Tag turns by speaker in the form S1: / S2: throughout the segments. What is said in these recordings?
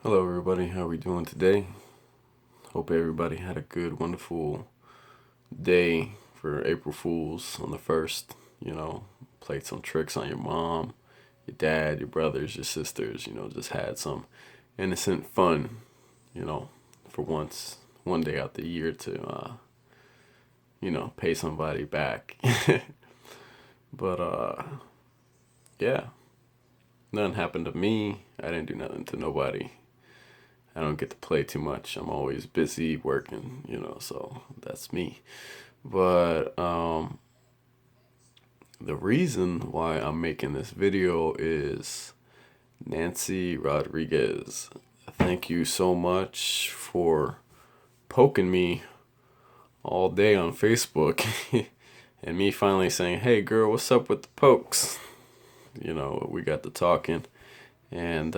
S1: Hello everybody, how are we doing today? Hope everybody had a good, wonderful day for April Fools on the 1st. Played some tricks on your mom, your dad, your brothers, your sisters, just had some innocent fun, for once, one day out the year to, pay somebody back. But, yeah, nothing happened to me. I didn't do nothing to nobody. I don't get to play too much. I'm always busy working, so that's me. But the reason why I'm making this video is Nancy Rodriguez. Thank you so much for poking me all day on Facebook and me finally saying, hey girl, what's up with the pokes? We got to talking and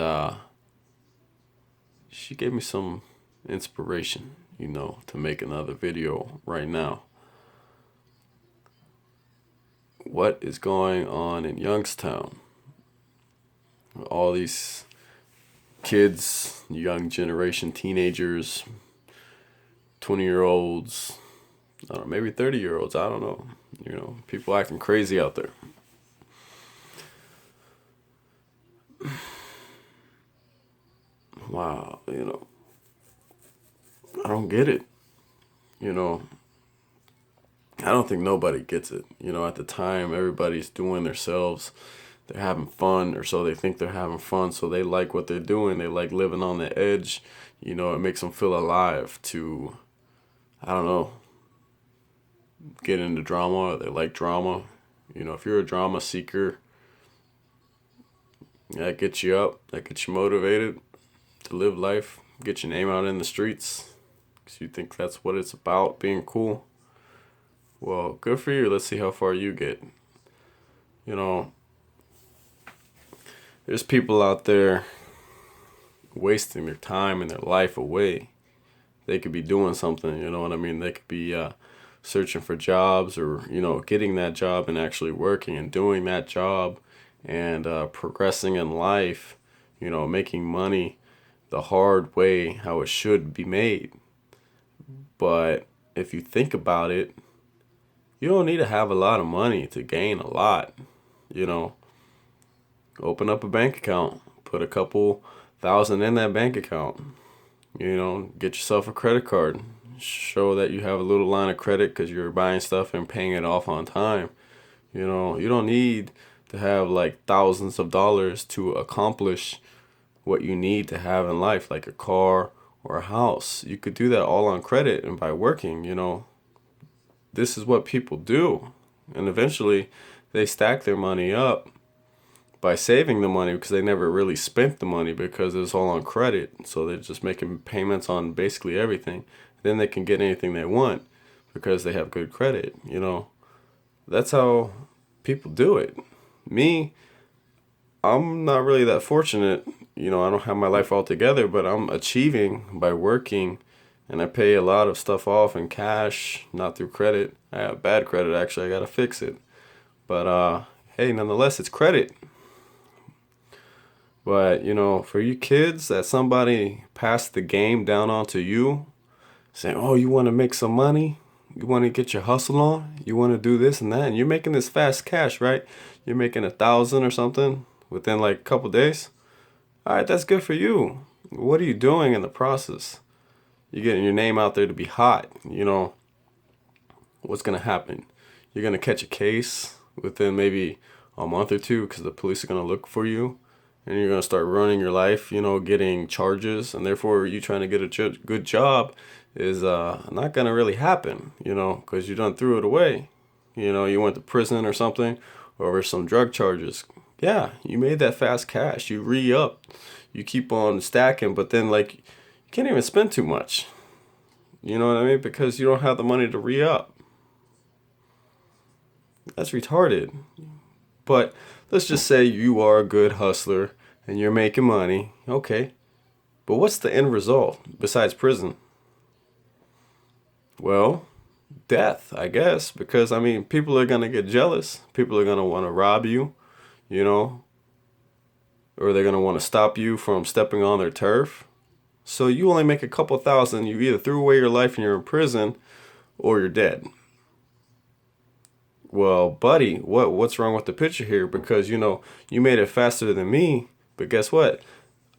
S1: she gave me some inspiration, to make another video right now. What is going on in Youngstown? All these kids, young generation, teenagers, 20-year-olds, I don't know, maybe 30-year-olds, I don't know. People acting crazy out there. Wow, I don't get it. I don't think nobody gets it. At the time, everybody's doing themselves. They're having fun, or so they think they're having fun. So they like what they're doing. They like living on the edge. It makes them feel alive to, I don't know, get into drama. They like drama. If you're a drama seeker, that gets you up. That gets you motivated to live life. Get your name out in the streets. Because you think that's what it's about, being cool. Well, good for you. Let's see how far you get. There's people out there wasting their time and their life away. They could be doing something, you know what I mean? They could be searching for jobs or, getting that job and actually working and doing that job and progressing in life, making money the hard way, how it should be made. But if you think about it, you don't need to have a lot of money to gain a lot, Open up a bank account, put a couple thousand in that bank account, get yourself a credit card, show that you have a little line of credit because you're buying stuff and paying it off on time. You don't need to have like thousands of dollars to accomplish what you need to have in life, like a car or a house. You could do that all on credit and by working, This is what people do. And eventually they stack their money up by saving the money because they never really spent the money because it's all on credit. So they're just making payments on basically everything. Then they can get anything they want because they have good credit, That's how people do it. Me, I'm not really that fortunate. I don't have my life all together, but I'm achieving by working, and I pay a lot of stuff off in cash, not through credit. I have bad credit, actually. I gotta fix it. But hey, nonetheless, it's credit. But, for you kids, that somebody passed the game down onto you, saying, oh, you want to make some money? You want to get your hustle on? You want to do this and that? And you're making this fast cash, right? You're making 1,000 or something within like a couple days. All right, that's good for you. What are you doing in the process? You're getting your name out there to be hot. What's going to happen? You're going to catch a case within maybe a month or two because the police are going to look for you. And you're going to start running your life, getting charges. And therefore, you trying to get a good job is not going to really happen, because you done threw it away. You went to prison or something over some drug charges. Yeah, you made that fast cash. You re-up. You keep on stacking, but then, you can't even spend too much. You know what I mean? Because you don't have the money to re-up. That's retarded. But let's just say you are a good hustler and you're making money. Okay. But what's the end result besides prison? Well, death, I guess. Because, people are going to get jealous. People are going to want to rob you, or they're going to want to stop you from stepping on their turf. So you only make a couple thousand. You either threw away your life and you're in prison, or you're dead. Well, buddy, what's wrong with the picture here? Because you made it faster than me, but guess what?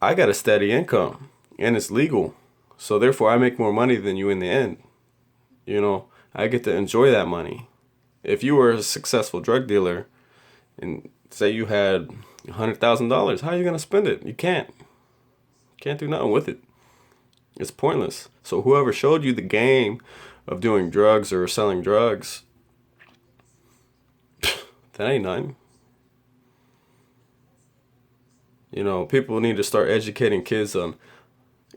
S1: I got a steady income and it's legal. So therefore I make more money than you in the end. I get to enjoy that money. If you were a successful drug dealer and say you had $100,000, how are you gonna spend it? You can't. Can't do nothing with it. It's pointless. So whoever showed you the game of doing drugs or selling drugs, that ain't nothing. People need to start educating kids on,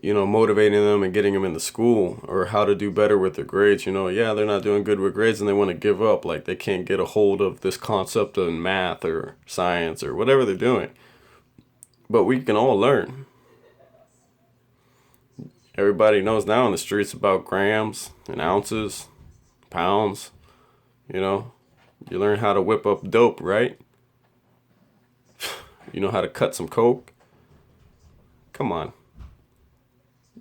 S1: motivating them and getting them into school or how to do better with their grades. Yeah, they're not doing good with grades and they want to give up. Like they can't get a hold of this concept in math or science or whatever they're doing. But we can all learn. Everybody knows now in the streets about grams and ounces, pounds. You learn how to whip up dope, right? You know how to cut some coke. Come on.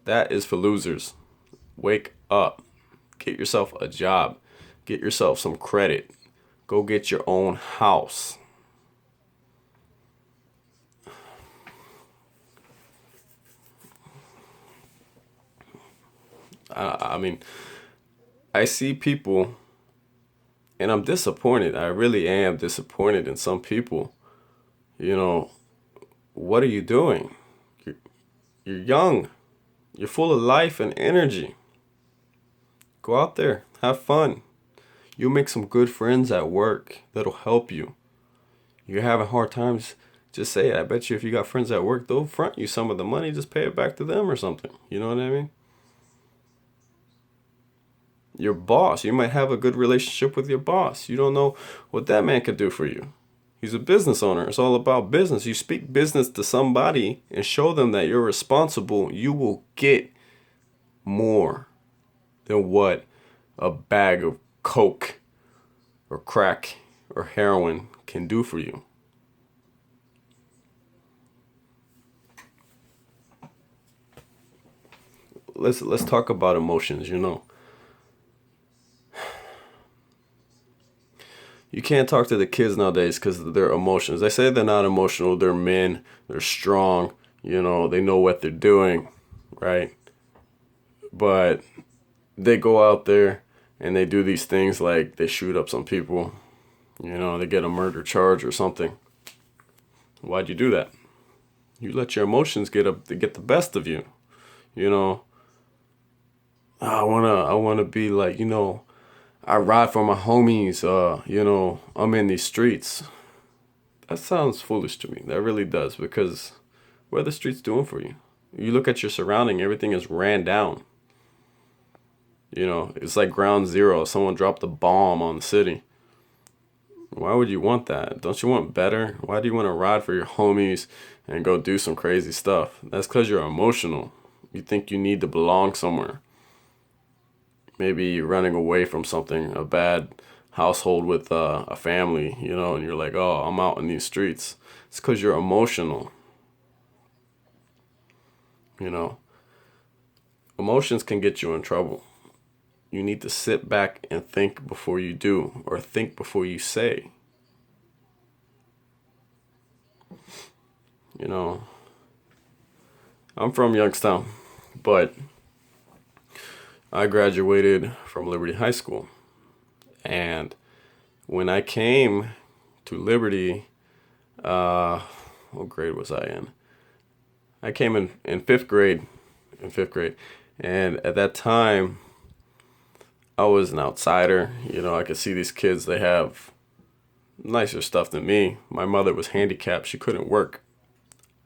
S1: That is for losers. Wake up. Get yourself a job. Get yourself some credit. Go get your own house. I mean, I see people and I'm disappointed. I really am disappointed in some people. What are you doing? You're young. You're full of life and energy. Go out there. Have fun. You'll make some good friends at work that'll help you. You're having hard times, just say it. I bet you if you got friends at work, they'll front you some of the money. Just pay it back to them or something. You know what I mean? Your boss. You might have a good relationship with your boss. You don't know what that man could do for you. He's a business owner. It's all about business. You speak business to somebody and show them that you're responsible. You will get more than what a bag of coke or crack or heroin can do for you. Let's talk about emotions. You can't talk to the kids nowadays because of their emotions. They say they're not emotional. They're men. They're strong. They know what they're doing, right? But they go out there and they do these things like they shoot up some people. They get a murder charge or something. Why'd you do that? You let your emotions get the best of you. I wanna be like, I ride for my homies, I'm in these streets. That sounds foolish to me. That really does, because what are the streets doing for you? You look at your surrounding, everything is ran down. It's like ground zero. Someone dropped a bomb on the city. Why would you want that? Don't you want better? Why do you want to ride for your homies and go do some crazy stuff? That's because you're emotional. You think you need to belong somewhere. Maybe you're running away from something, a bad household with a family, and you're like, oh, I'm out in these streets. It's because you're emotional. Emotions can get you in trouble. You need to sit back and think before you do, or think before you say. I'm from Youngstown, but I graduated from Liberty High School. And when I came to Liberty, what grade was I in? I came in fifth grade. And at that time, I was an outsider. I could see these kids, they have nicer stuff than me. My mother was handicapped. She couldn't work.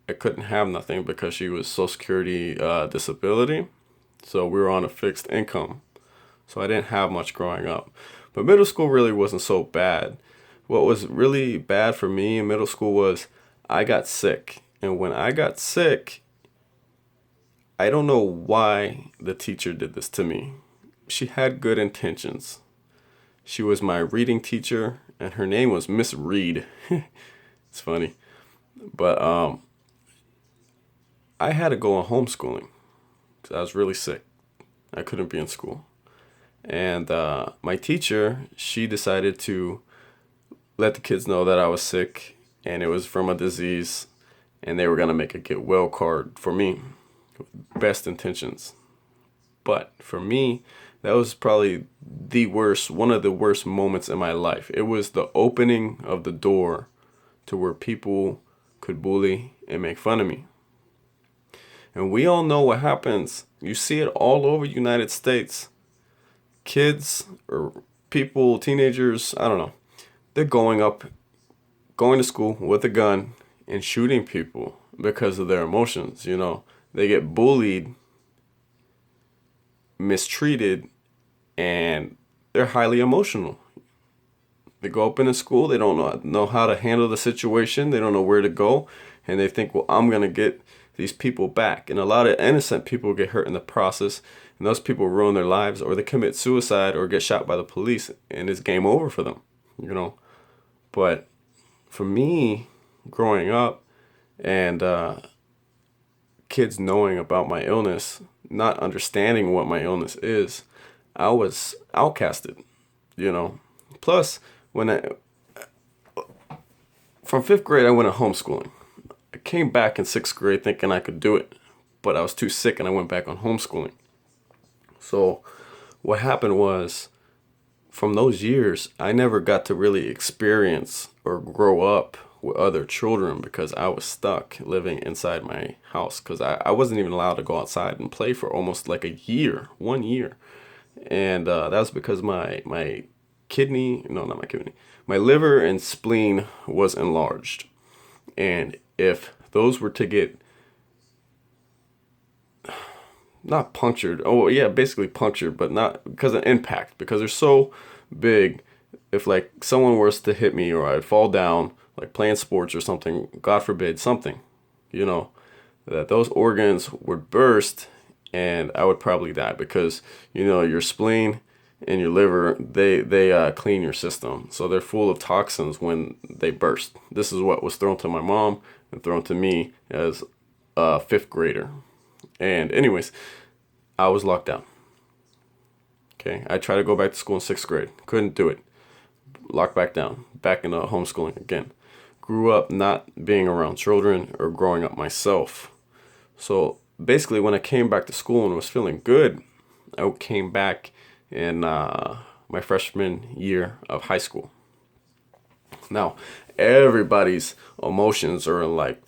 S1: I couldn't have nothing because she was Social Security disability. So we were on a fixed income. So I didn't have much growing up. But middle school really wasn't so bad. What was really bad for me in middle school was I got sick. And when I got sick, I don't know why the teacher did this to me. She had good intentions. She was my reading teacher, and her name was Miss Reed. It's funny. But I had to go on homeschooling. 'cause I was really sick. I couldn't be in school. And my teacher, she decided to let the kids know that I was sick and it was from a disease, and they were going to make a get well card for me. Best intentions. But for me, that was probably one of the worst moments in my life. It was the opening of the door to where people could bully and make fun of me. And we all know what happens. You see it all over the United States. Kids or people, teenagers, I don't know. They're going to school with a gun and shooting people because of their emotions, you know. They get bullied, mistreated, and they're highly emotional. They go up into school, they don't know how to handle the situation, they don't know where to go, and they think, well, I'm going to get these people back. And a lot of innocent people get hurt in the process, and those people ruin their lives, or they commit suicide or get shot by the police, and it's game over for them, you know. But for me, growing up, and kids knowing about my illness, not understanding what my illness is, I was outcasted, you know. Plus, from 5th grade, I went to homeschooling. I came back in 6th grade thinking I could do it, but I was too sick and I went back on homeschooling. So what happened was, from those years, I never got to really experience or grow up with other children because I was stuck living inside my house, because I wasn't even allowed to go outside and play for almost like 1 year. And that was because my liver and spleen was enlarged. And if those were to get not punctured, basically punctured, but not because of impact, because they're so big. If like someone was to hit me or I'd fall down, like playing sports or something, God forbid, something, you know, that those organs would burst and I would probably die, because, you know, your spleen and your liver, they clean your system. So they're full of toxins when they burst. This is what was thrown to my mom and thrown to me as a 5th grader. And anyways, I was locked down. Okay, I tried to go back to school in 6th grade. Couldn't do it. Locked back down. Back into homeschooling again. Grew up not being around children or growing up myself. So basically, when I came back to school and was feeling good, I came back in my freshman year of high school. Now, everybody's emotions are like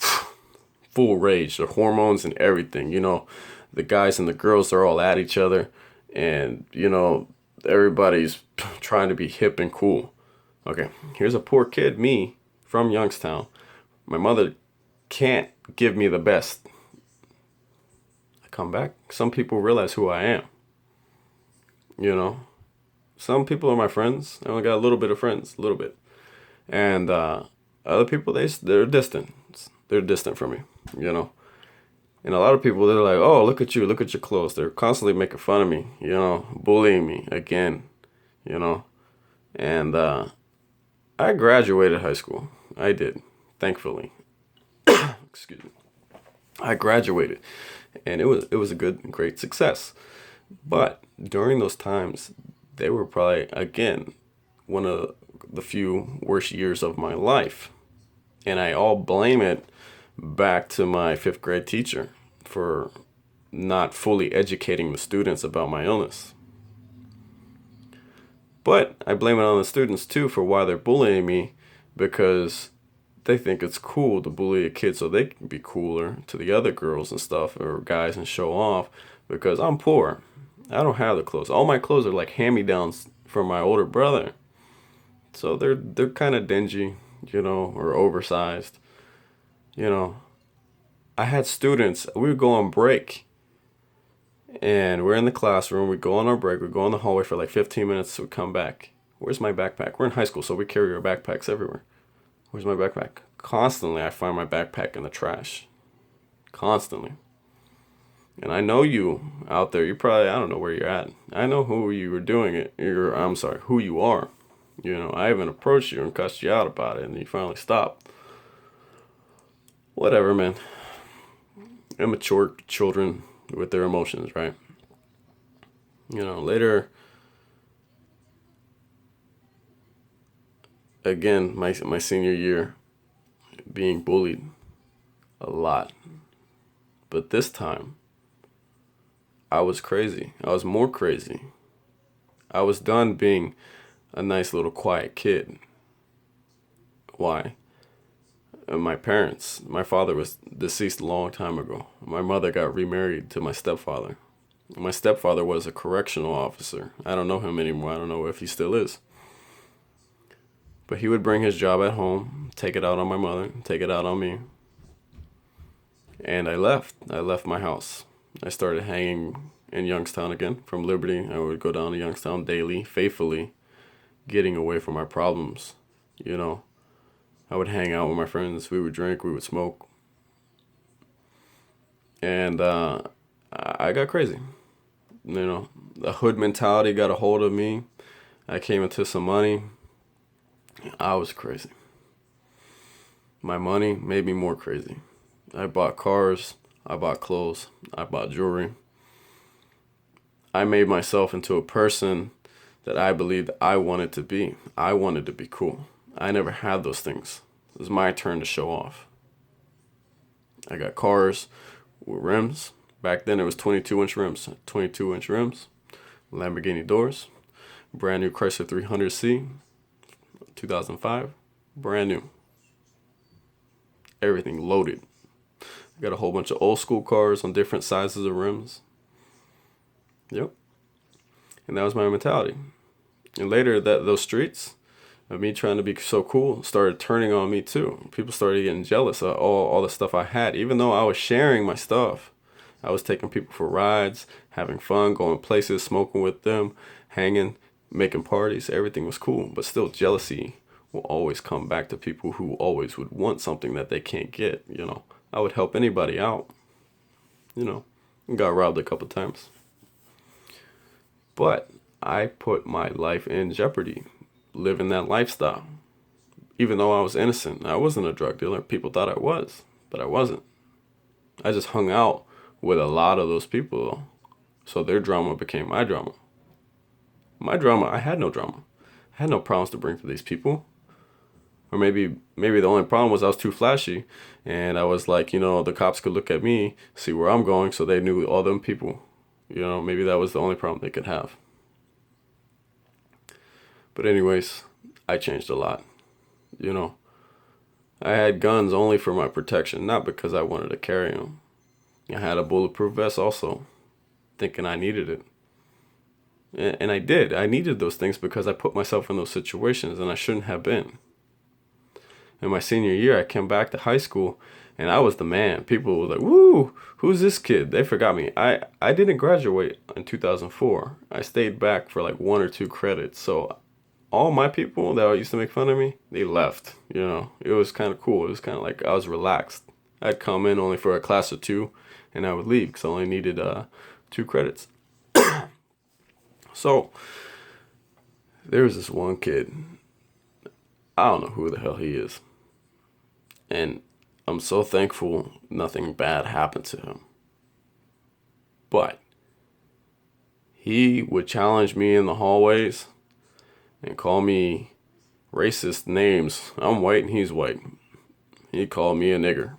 S1: full rage. Their hormones and everything. You know, the guys and the girls are all at each other. And, you know, everybody's trying to be hip and cool. Okay, here's a poor kid, me, from Youngstown. My mother can't give me the best. I come back. Some people realize who I am. You know, some people are my friends. I only got a little bit of friends, a little bit. And other people, they're distant. They're distant from me, you know. And a lot of people, they're like, oh, look at you, look at your clothes. They're constantly making fun of me, you know, bullying me again, you know. And I graduated high school. I did, thankfully. Excuse me. I graduated, and it was a great success. But during those times, they were probably, again, one of the few worst years of my life. And I all blame it back to my 5th grade teacher for not fully educating the students about my illness. But I blame it on the students too for why they're bullying me, because they think it's cool to bully a kid so they can be cooler to the other girls and stuff, or guys, and show off, because I'm poor. I don't have the clothes. All my clothes are like hand-me-downs from my older brother. So they're kind of dingy, you know, or oversized. You know, I had students, we would go on break, and we're in the classroom, we go on our break, we go in the hallway for like 15 minutes, we come back. Where's my backpack? We're in high school, so we carry our backpacks everywhere. Where's my backpack? Constantly, I find my backpack in the trash. Constantly. And I know you out there, you probably, I don't know where you're at. I know who you were doing it. Who you are. You know, I even approached you and cussed you out about it, and you finally stopped. Whatever, man. Immature children, with their emotions, right? Later, again, my senior year, being bullied a lot. But this time, I was crazy. I was more crazy. I was done being a nice little quiet kid. Why? My father was deceased a long time ago. My mother got remarried to my stepfather. My stepfather was a correctional officer. I don't know him anymore. I don't know if he still is. But he would bring his job at home, take it out on my mother, take it out on me. And I left. I left my house. I started hanging in Youngstown again from Liberty. I would go down to Youngstown daily, faithfully, getting away from my problems. I would hang out with my friends. We would drink. We would smoke. And I got crazy. The hood mentality got a hold of me. I came into some money. I was crazy. My money made me more crazy. I bought cars. I bought clothes. I bought jewelry. I made myself into a person that I believed I wanted to be. I wanted to be cool. I never had those things. It was my turn to show off. I got cars with rims. Back then it was 22-inch rims. 22-inch rims. Lamborghini doors. Brand new Chrysler 300C. 2005. Brand new. Everything loaded. I got a whole bunch of old school cars on different sizes of rims. Yep. And that was my mentality. And later, those streets of me trying to be so cool started turning on me too. People started getting jealous of all the stuff I had. Even though I was sharing my stuff, I was taking people for rides, having fun, going places, smoking with them, hanging, making parties. Everything was cool. But still, jealousy will always come back to people who always would want something that they can't get. I would help anybody out. Got robbed a couple times. But I put my life in jeopardy, living that lifestyle. Even though I was innocent, I wasn't a drug dealer. People thought I was, but I wasn't. I just hung out with a lot of those people, though. So their drama became my drama. My drama, I had no drama. I had no problems to bring to these people. Or maybe the only problem was I was too flashy, and I was like, the cops could look at me, see where I'm going, so they knew all them people. Maybe that was the only problem they could have. But anyways, I changed a lot. I had guns only for my protection, not because I wanted to carry them. I had a bulletproof vest also, thinking I needed it. And I did. I needed those things because I put myself in those situations, and I shouldn't have been. In my senior year, I came back to high school, and I was the man. People were like, woo, who's this kid? They forgot me. I didn't graduate in 2004. I stayed back for like 1 or 2 credits. So all my people that used to make fun of me, they left. It was kind of cool. It was kind of like I was relaxed. I'd come in only for a class or 2, and I would leave because I only needed 2 credits. So there was this one kid. I don't know who the hell he is. And I'm so thankful nothing bad happened to him. But he would challenge me in the hallways and call me racist names. I'm white and he's white. He called me a nigger.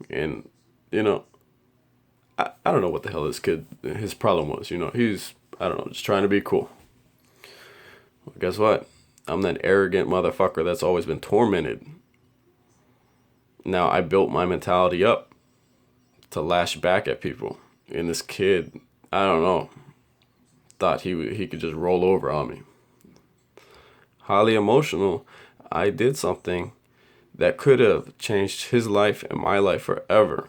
S1: And, I don't know what the hell his problem was. He's, I don't know, just trying to be cool. Well, guess what? I'm that arrogant motherfucker that's always been tormented. Now I built my mentality up to lash back at people. And this kid, I don't know, thought he could just roll over on me. Highly emotional, I did something that could have changed his life and my life forever.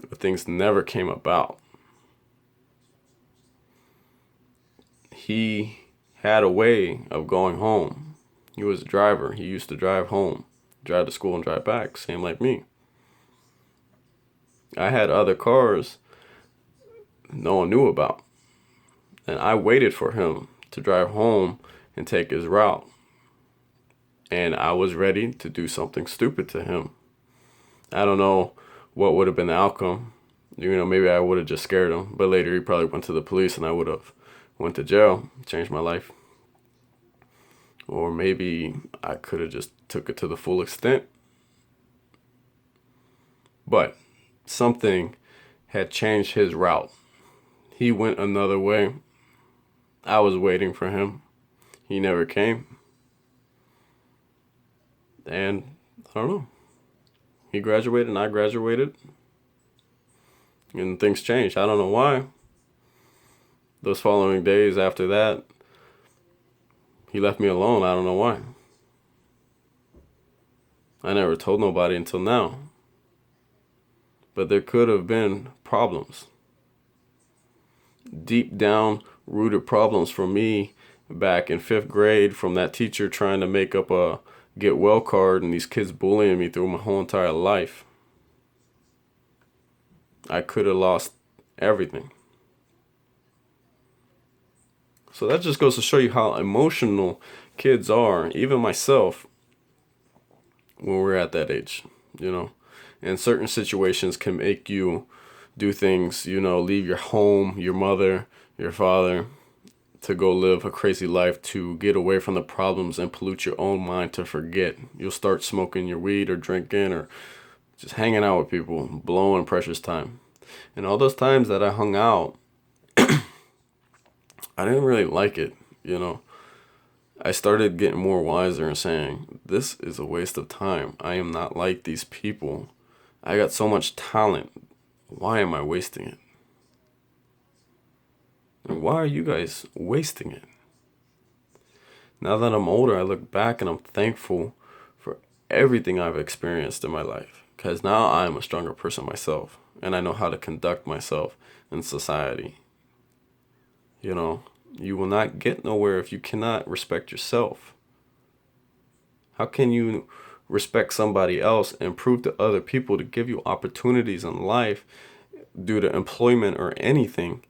S1: But things never came about. He had a way of going home. He was a driver. He used to drive home, drive to school and drive back, same like me. I had other cars no one knew about. And I waited for him to drive home and take his route. And I was ready to do something stupid to him. I don't know what would have been the outcome. You know, maybe I would have just scared him, but later he probably went to the police and I would have went to jail, changed my life. Or maybe I could have just took it to the full extent. But something had changed his route. He went another way. I was waiting for him. He never came. And I don't know. He graduated and I graduated. And things changed. I don't know why. Those following days after that, he left me alone. I don't know why. I never told nobody until now. But there could have been problems. Deep down rooted problems for me back in 5th grade from that teacher trying to make up a get well card and these kids bullying me through my whole entire life. I could have lost everything. So that just goes to show you how emotional kids are, even myself, when we're at that age, you know. And certain situations can make you do things, you know, leave your home, your mother, your father, to go live a crazy life, to get away from the problems and pollute your own mind to forget. You'll start smoking your weed or drinking or just hanging out with people, blowing precious time. And all those times that I hung out, I didn't really like it, you know. I started getting more wiser and saying, this is a waste of time. I am not like these people. I got so much talent. Why am I wasting it? And why are you guys wasting it? Now that I'm older, I look back and I'm thankful for everything I've experienced in my life. Because now I'm a stronger person myself. And I know how to conduct myself in society. You know, you will not get nowhere if you cannot respect yourself. How can you respect somebody else and prove to other people to give you opportunities in life due to employment or anything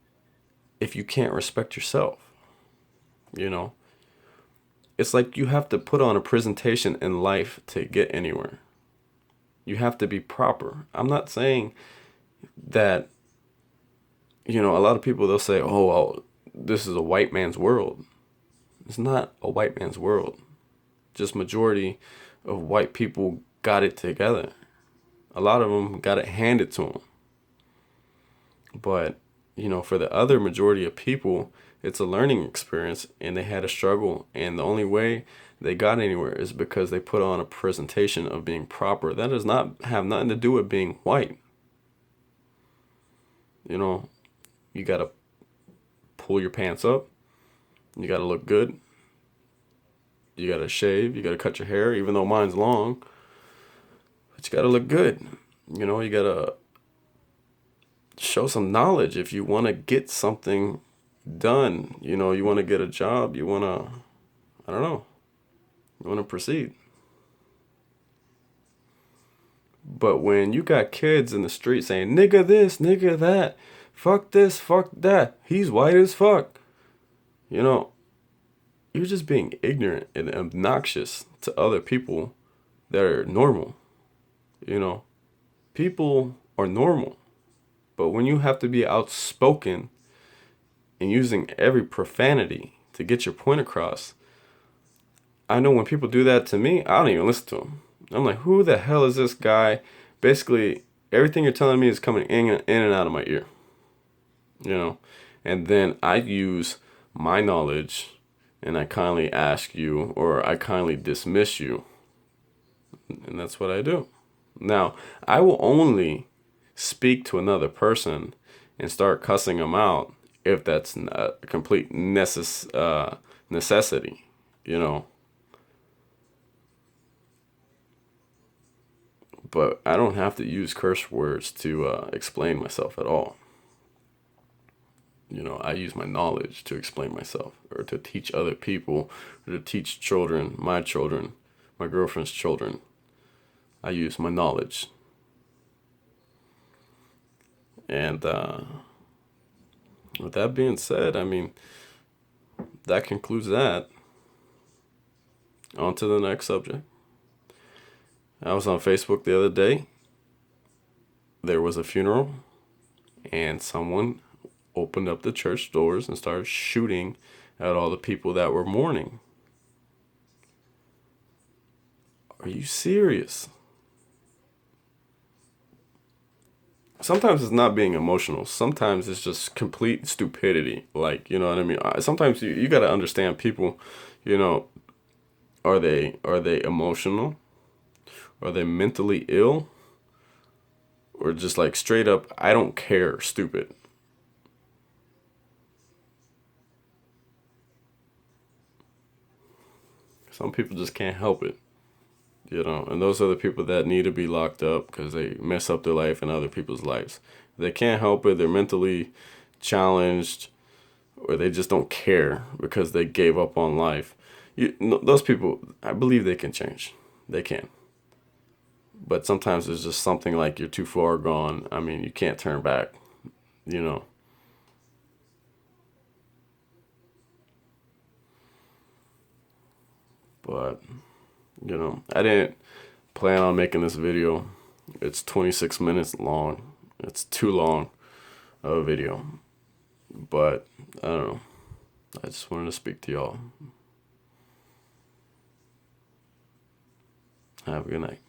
S1: if you can't respect yourself? You know, it's like you have to put on a presentation in life to get anywhere. You have to be proper. I'm not saying that, you know, a lot of people, they'll say, oh, well, this is a white man's world. It's not a white man's world. Just majority of white people got it together. A lot of them got it handed to them. But, you know, for the other majority of people, it's a learning experience and they had a struggle. And the only way they got anywhere is because they put on a presentation of being proper. That does not have nothing to do with being white. You know, you got to pull your pants up. You got to look good. You got to shave. You got to cut your hair, even though mine's long. But you got to look good. You know, you got to show some knowledge if you want to get something done. You know, you want to get a job. You want to, I don't know, you want to proceed. But when you got kids in the street saying, nigga this, nigga that, fuck this, fuck that, he's white as fuck, you know, you're just being ignorant and obnoxious to other people that are normal. You know, people are normal. But when you have to be outspoken and using every profanity to get your point across, I know when people do that to me, I don't even listen to them. I'm like, who the hell is this guy? Basically, everything you're telling me is coming in and out of my ear. You know, and then I use my knowledge and I kindly ask you or I kindly dismiss you. And that's what I do. Now, I will only speak to another person and start cussing them out if that's a complete necessity, you know. But I don't have to use curse words to explain myself at all. You know, I use my knowledge to explain myself or to teach other people or to teach children, my girlfriend's children. I use my knowledge. And with that being said, I mean, that concludes that. On to the next subject. I was on Facebook the other day. There was a funeral and someone opened up the church doors and started shooting at all the people that were mourning. Are you serious? Sometimes it's not being emotional. Sometimes it's just complete stupidity. Like, you know what I mean? Sometimes you got to understand people, you know, are they emotional? Are they mentally ill? Or just like straight up, I don't care, stupid? Some people just can't help it, you know, and those are the people that need to be locked up because they mess up their life and other people's lives. They can't help it. They're mentally challenged, or they just don't care because they gave up on life. Those people, I believe they can change. They can. But sometimes it's just something like you're too far gone. I mean, you can't turn back, you know. But, you know, I didn't plan on making this video. It's 26 minutes long. It's too long of a video. But, I don't know. I just wanted to speak to y'all. Have a good night.